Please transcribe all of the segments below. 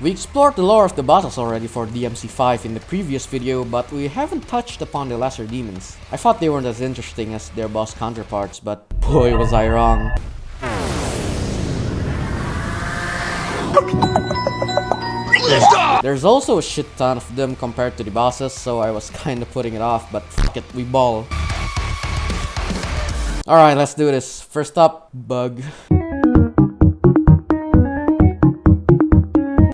We explored the lore of the bosses already for DMC5 in the previous video, but we haven't touched upon the lesser demons. I thought they weren't as interesting as their boss counterparts, but boy was I wrong. There's also a shit ton of them compared to the bosses, so I was kinda putting it off, but fuck it, we ball. Alright, let's do this. First up, Bug.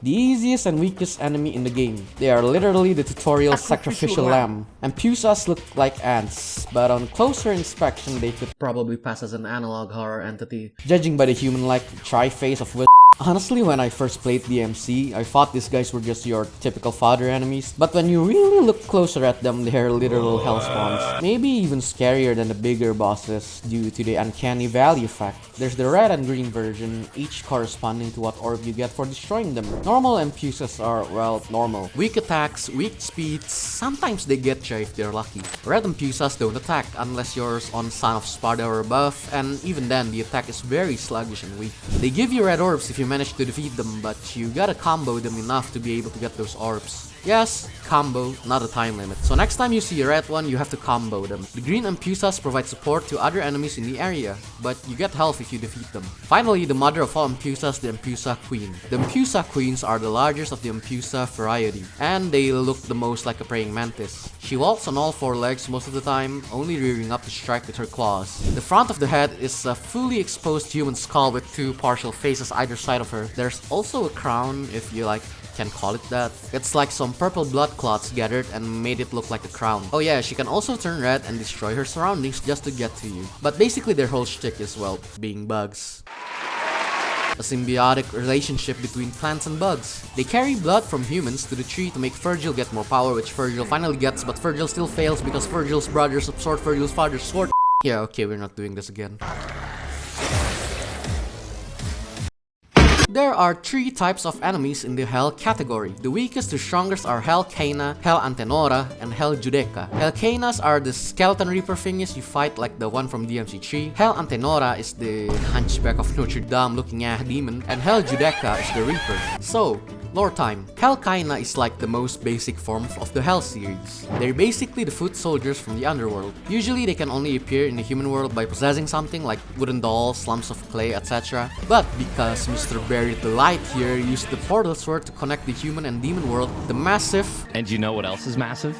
The easiest and weakest enemy in the game. They are literally the tutorial sacrificial lamb. And Pusas look like ants, but on closer inspection they could probably pass as an analog horror entity, judging by the human-like tri-face of wit. Honestly, when I first played DMC, I thought these guys were just your typical fodder enemies, but when you really look closer at them, they're literal hell spawns. Maybe even scarier than the bigger bosses due to the uncanny valley effect. There's the red and green version, each corresponding to what orb you get for destroying them. Normal and Pusas are, well, normal. Weak attacks, weak speeds, sometimes they get you if they're lucky. Red and Pusas don't attack unless you're on Son of Sparta or above, and even then the attack is very sluggish and weak. They give you red orbs if you manage to defeat them, but you gotta combo them enough to be able to get those orbs. Yes, combo, not a time limit. So next time you see a red one, you have to combo them. The green and Pusas provide support to other enemies in the area, but you get health if you defeat them. Finally, the mother of all Pusas, the Pusa Queen. The Pusa Queens are the largest of the Pusa variety, and they look the most like a praying mantis. She walks on all four legs most of the time, only rearing up to strike with her claws. The front of the head is a fully exposed human skull with two partial faces either side of her. There's also a crown, if you can call it that. It's like some purple blood clots gathered and made it look like a crown. Oh yeah, she can also turn red and destroy her surroundings just to get to you. But basically their whole shtick is, well, being bugs. A symbiotic relationship between plants and bugs. They carry blood from humans to the tree to make Virgil get more power, which Virgil finally gets, but Virgil still fails because Virgil's brothers absorb Virgil's father's sword. Yeah, okay, we're not doing this again. There are three types of enemies in the Hell category. The weakest to strongest are Hell Caina, Hell Antenora, and Hell Judeca. Hell Cainas are the skeleton reaper thingies you fight like the one from DMC3. Hell Antenora is the Hunchback of Notre Dame looking ass demon, and Hell Judeca is the reaper. So, lore time. Hell Caina is like the most basic form of the Hell series. They're basically the foot soldiers from the underworld. Usually they can only appear in the human world by possessing something like wooden dolls, lumps of clay, etc. But because Mr. Barry the Light here used the portal sword to connect the human and demon world, the massive... And you know what else is massive?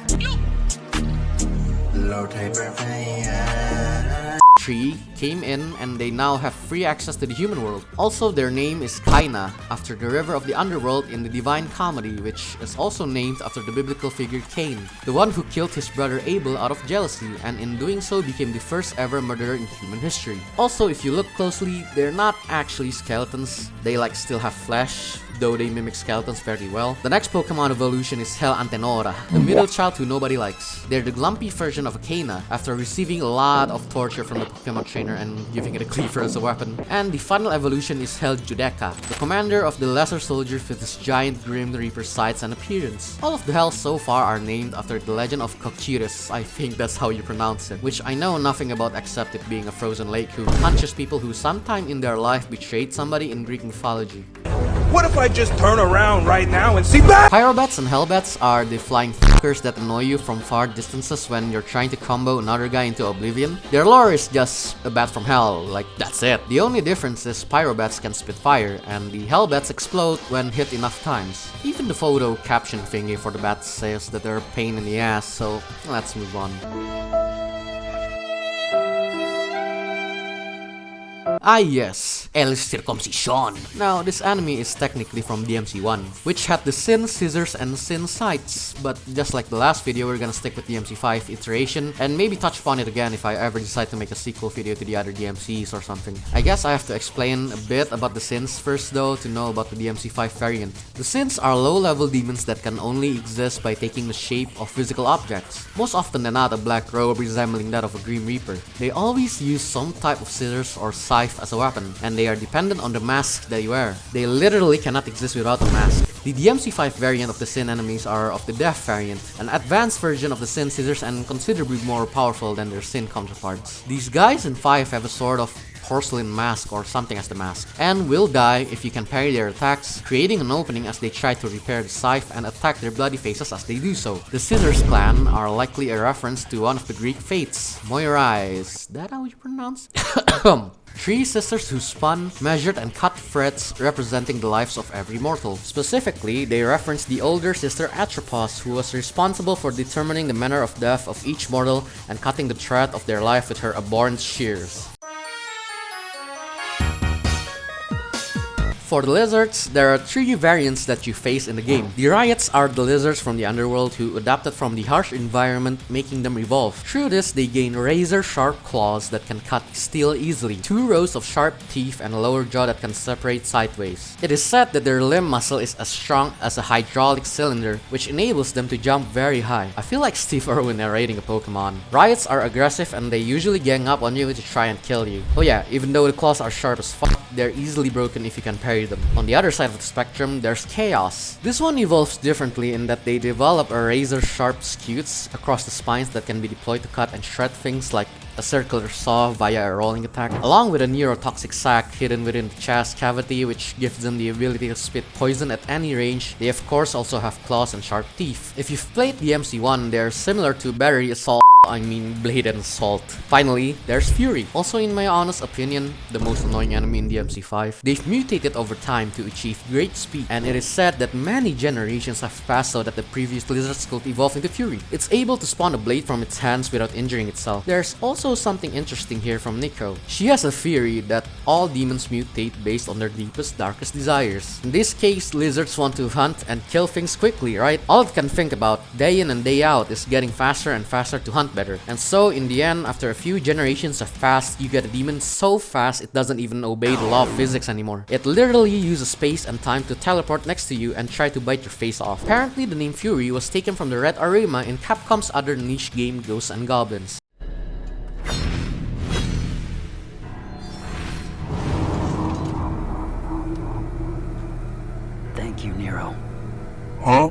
Tree came in and they now have free access to the human world. Also, their name is Caina, after the river of the underworld in the Divine Comedy, which is also named after the biblical figure Cain, the one who killed his brother Abel out of jealousy, and in doing so became the first ever murderer in human history. Also, if you look closely, they're not actually skeletons. They still have flesh, though they mimic skeletons fairly well. The next Pokemon evolution is Hell Antenora, the middle child who nobody likes. They're the glumpy version of a Caina, after receiving a lot of torture from the Pokemon trainer and giving it a cleaver as a weapon. And the final evolution is Hell Judeca, the commander of the lesser soldiers with his giant Grim Reaper sights and appearance. All of the Hells so far are named after the legend of Cocytus, I think that's how you pronounce it, which I know nothing about except it being a frozen lake who punches people who sometime in their life betrayed somebody in Greek mythology. What if I just turn around right now and see that? Pyrobats and Hellbats are the flying fuckers that annoy you from far distances when you're trying to combo another guy into oblivion. Their lore is just a bat from hell, that's it. The only difference is Pyrobats can spit fire, and the Hellbats explode when hit enough times. Even the photo caption thingy for the bats says that they're a pain in the ass, so let's move on. Ah yes, El Circumcision. Now, this anime is technically from DMC1, which had the Sin Scissors and Sin Sights, but just like the last video, we're gonna stick with DMC5 iteration, and maybe touch upon it again if I ever decide to make a sequel video to the other DMCs or something. I guess I have to explain a bit about the Sins first though, to know about the DMC5 variant. The Sins are low-level demons that can only exist by taking the shape of physical objects, most often than not a black robe resembling that of a Grim Reaper. They always use some type of scissors or scythe as a weapon, and they are dependent on the mask that you wear. They literally cannot exist without a mask. The DMC5 variant of the Sin enemies are of the Death variant, an advanced version of the Sin Scissors and considerably more powerful than their Sin counterparts. These guys in 5 have a sort of porcelain mask or something as the mask, and will die if you can parry their attacks, creating an opening as they try to repair the scythe and attack their bloody faces as they do so. The Scissors clan are likely a reference to one of the Greek fates, Moirai. Is that how you pronounce it? 3 sisters who spun, measured, and cut threads representing the lives of every mortal. Specifically, they reference the older sister Atropos, who was responsible for determining the manner of death of each mortal and cutting the thread of their life with her abhorrent shears. For the lizards, there are 3 variants that you face in the game. The riots are the lizards from the underworld who adapted from the harsh environment, making them evolve. Through this, they gain razor-sharp claws that can cut steel easily, 2 rows of sharp teeth, and a lower jaw that can separate sideways. It is said that their limb muscle is as strong as a hydraulic cylinder, which enables them to jump very high. I feel like Steve Irwin narrating a Pokemon. Riots are aggressive and they usually gang up on you to try and kill you. Oh yeah, even though the claws are sharp as fuck, they're easily broken if you can parry them. On the other side of the spectrum, there's Chaos. This one evolves differently in that they develop a razor-sharp scutes across the spines that can be deployed to cut and shred things like a circular saw via a rolling attack, along with a neurotoxic sac hidden within the chest cavity which gives them the ability to spit poison at any range. They of course also have claws and sharp teeth. If you've played the MC1, they're similar to Battery Assault, Blade and Assault. Finally, there's Fury. Also in my honest opinion, the most annoying enemy in the MC5. They've mutated over time to achieve great speed, and it is said that many generations have passed so that the previous lizards could evolve into Fury. It's able to spawn a blade from its hands without injuring itself. There's also something interesting here from Nico. She has a theory that all demons mutate based on their deepest, darkest desires. In this case, lizards want to hunt and kill things quickly, right? All it can think about, day in and day out, is getting faster and faster to hunt better. And so in the end, after a few generations have passed, you get a demon so fast it doesn't even obey the law of physics anymore. It literally uses space and time to teleport next to you and try to bite your face off. Apparently the name Fury was taken from the red arima in Capcom's other niche game Ghosts and Goblins. Thank you, Nero. Huh?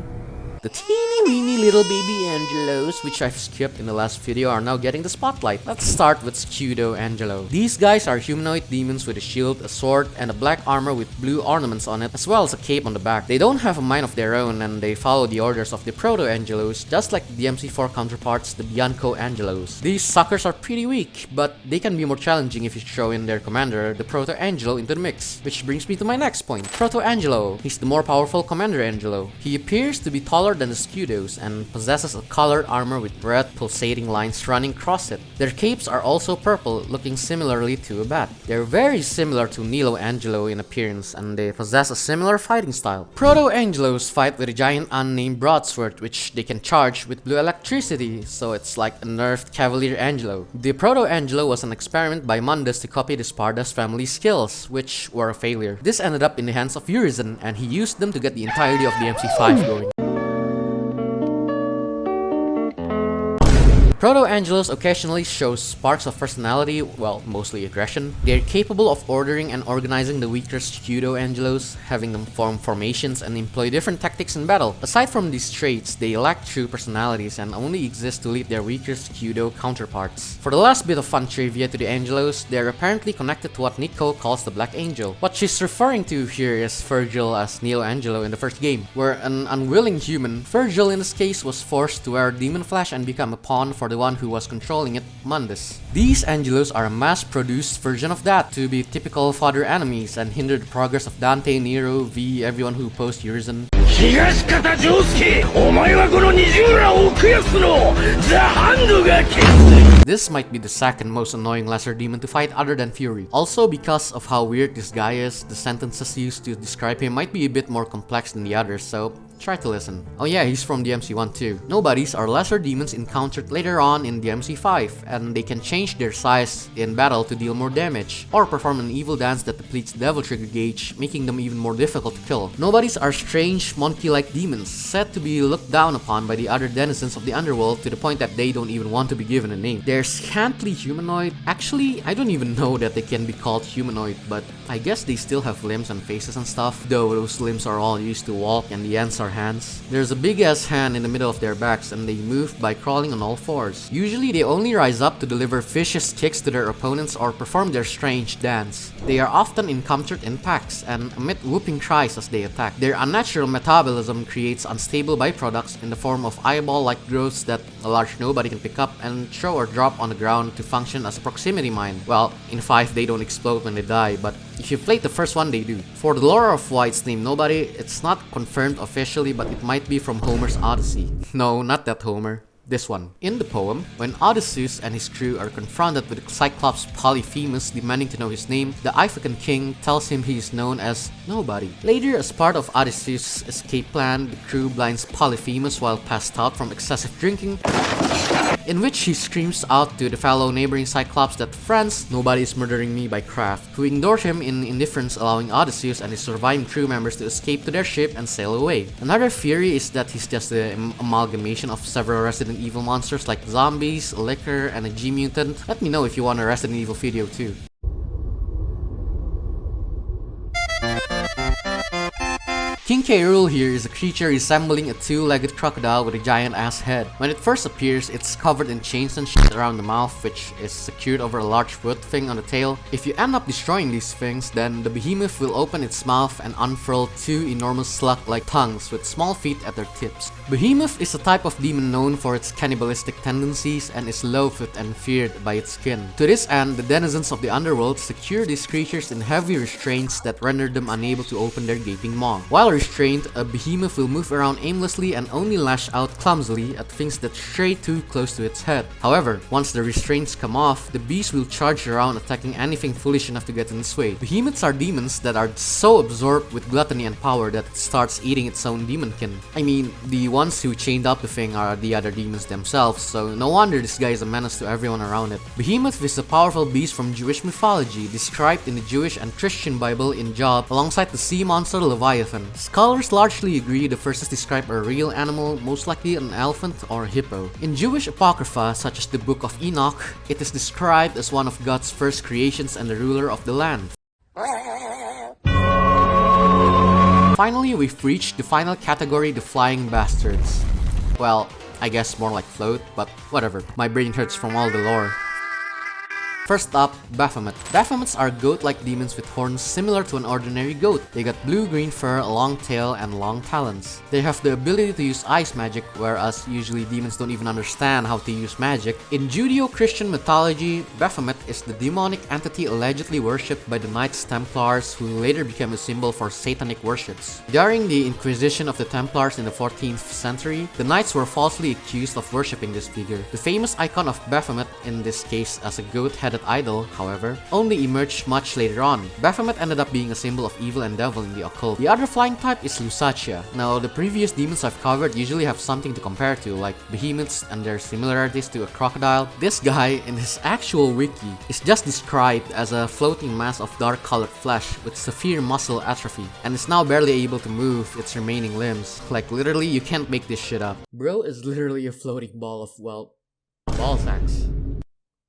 The teeny weeny little baby Angelos, which I've skipped in the last video, are now getting the spotlight. Let's start with Scudo Angelo. These guys are humanoid demons with a shield, a sword, and a black armor with blue ornaments on it, as well as a cape on the back. They don't have a mind of their own, and they follow the orders of the Proto-Angelos, just like the MC4 counterparts, the Bianco Angelos. These suckers are pretty weak, but they can be more challenging if you throw in their commander, the Proto-Angelo, into the mix. Which brings me to my next point. Proto-Angelo. He's the more powerful Commander Angelo. He appears to be taller than the Scudos and possesses a colored armor with red pulsating lines running across it. Their capes are also purple, looking similarly to a bat. They're very similar to Nilo Angelo in appearance, and they possess a similar fighting style. Proto-Angelos fight with a giant unnamed broadsword, which they can charge with blue electricity, so it's like a nerfed Cavalier Angelo. The Proto-Angelo was an experiment by Mundus to copy the Spardas family skills, which were a failure. This ended up in the hands of Urizen, and he used them to get the entirety of the MC5 going. Proto-Angelos occasionally show sparks of personality, well, mostly aggression. They are capable of ordering and organizing the weaker Pseudo-Angelos, having them form formations and employ different tactics in battle. Aside from these traits, they lack true personalities and only exist to lead their weaker Pseudo counterparts. For the last bit of fun trivia to the Angelos, they are apparently connected to what Nico calls the Black Angel. What she's referring to here is Virgil as Neo Angelo in the first game, where an unwilling human, Virgil in this case, was forced to wear demon flesh and become a pawn for the one who was controlling it, Mundus. These Angelos are a mass-produced version of that to be typical fodder enemies and hinder the progress of Dante, Nero, V, everyone who opposed Urizen. This might be the second most annoying lesser demon to fight other than Fury. Also, because of how weird this guy is, the sentences used to describe him might be a bit more complex than the others, so try to listen. Oh yeah, he's from the MC1 too. Nobodies are lesser demons encountered later on in the MC5, and they can change their size in battle to deal more damage, or perform an evil dance that depletes Devil Trigger gauge, making them even more difficult to kill. Nobodies are strange, monkey-like demons, said to be looked down upon by the other denizens of the underworld to the point that they don't even want to be given a name. They're scantily humanoid. Actually, I don't even know that they can be called humanoid, but I guess they still have limbs and faces and stuff, though those limbs are all used to walk and the ends are hands. There's a big ass hand in the middle of their backs and they move by crawling on all fours. Usually they only rise up to deliver vicious kicks to their opponents or perform their strange dance. They are often encountered in packs and emit whooping cries as they attack. Their unnatural metabolism creates unstable byproducts in the form of eyeball-like growths that a large nobody can pick up and throw or drop on the ground to function as a proximity mine. Well, in 5 they don't explode when they die, but if you plate the first one, they do. For the lore of why it's named Nobody, it's not confirmed officially, but it might be from Homer's Odyssey. No, not that Homer. This one. In the poem, when Odysseus and his crew are confronted with the Cyclops Polyphemus demanding to know his name, the Ithacan king tells him he is known as Nobody. Later, as part of Odysseus' escape plan, the crew blinds Polyphemus while passed out from excessive drinking, in which he screams out to the fellow neighboring Cyclops that, "Friends, nobody is murdering me," by Kraft, who ignore him in indifference, allowing Odysseus and his surviving crew members to escape to their ship and sail away. Another theory is that he's just an amalgamation of several Resident Evil monsters like zombies, liquor, and a G-mutant. Let me know if you want a Resident Evil video too. King K. Rool here is a creature resembling a two-legged crocodile with a giant-ass head. When it first appears, it's covered in chains and shit around the mouth, which is secured over a large wood thing on the tail. If you end up destroying these things, then the behemoth will open its mouth and unfurl 2 enormous slug-like tongues with small feet at their tips. Behemoth is a type of demon known for its cannibalistic tendencies and is loathed and feared by its kin. To this end, the denizens of the underworld secure these creatures in heavy restraints that render them unable to open their gaping maw. While restrained, a behemoth will move around aimlessly and only lash out clumsily at things that stray too close to its head. However, once the restraints come off, the beast will charge around attacking anything foolish enough to get in its way. Behemoths are demons that are so absorbed with gluttony and power that it starts eating its own demonkin. I mean, the ones who chained up the thing are the other demons themselves, so no wonder this guy is a menace to everyone around it. Behemoth is a powerful beast from Jewish mythology, described in the Jewish and Christian Bible in Job alongside the sea monster Leviathan. Scholars largely agree the verses describe a real animal, most likely an elephant or a hippo. In Jewish apocrypha, such as the Book of Enoch, it is described as one of God's first creations and the ruler of the land. Finally, we've reached the final category, the Flying Bastards. Well, I guess more like float, but whatever. My brain hurts from all the lore. First up, Baphomet. Baphomets are goat-like demons with horns similar to an ordinary goat. They got blue-green fur, a long tail, and long talons. They have the ability to use ice magic, whereas usually demons don't even understand how to use magic. In Judeo-Christian mythology, Baphomet is the demonic entity allegedly worshipped by the Knights Templars, who later became a symbol for satanic worships. During the Inquisition of the Templars in the 14th century, the Knights were falsely accused of worshipping this figure. The famous icon of Baphomet, in this case as a goat-headed idol, however, only emerged much later on. Baphomet ended up being a symbol of evil and devil in the occult. The other flying type is Lusatia. Now, the previous demons I've covered usually have something to compare to, like behemoths and their similarities to a crocodile. This guy, in his actual wiki, is just described as a floating mass of dark-colored flesh with severe muscle atrophy, and is now barely able to move its remaining limbs. Like, literally, you can't make this shit up. Bro is literally a floating ball of, well, ball sacks.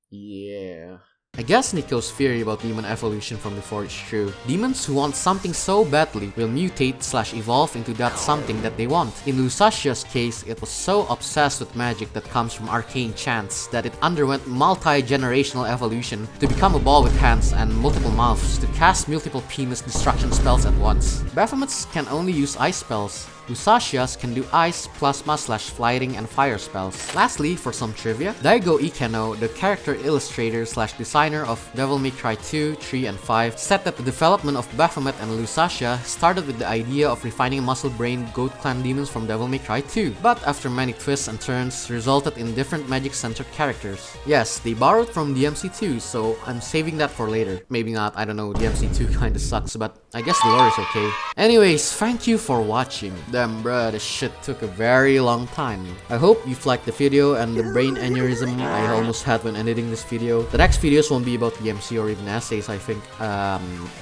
Yeah. I guess Nico's theory about demon evolution from before is true. Demons who want something so badly will mutate/evolve into that something that they want. In Lusatia's case, it was so obsessed with magic that comes from arcane chants that it underwent multi-generational evolution to become a ball with hands and multiple mouths to cast multiple penis destruction spells at once. Baphomets can only use ice spells. Lusatias can do ice, plasma/flighting, and fire spells. Lastly, for some trivia, Daigo Ikeno, the character illustrator/designer of Devil May Cry 2, 3, and 5, said that the development of Baphomet and Lusatia started with the idea of refining muscle-brained goat clan demons from Devil May Cry 2, but after many twists and turns, resulted in different magic-centered characters. Yes, they borrowed from DMC2, so I'm saving that for later. Maybe not, I don't know, DMC2 kinda sucks, but I guess the lore is okay. Anyways, thank you for watching. Damn bruh, this shit took a very long time. I hope you've liked the video and the brain aneurysm I almost had when editing this video. The next videos won't be about DMC or even essays, I think.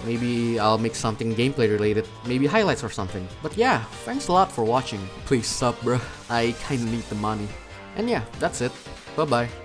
Maybe I'll make something gameplay related, maybe highlights or something. But yeah, thanks a lot for watching. Please sub bruh, I kinda need the money. And yeah, that's it. Bye bye.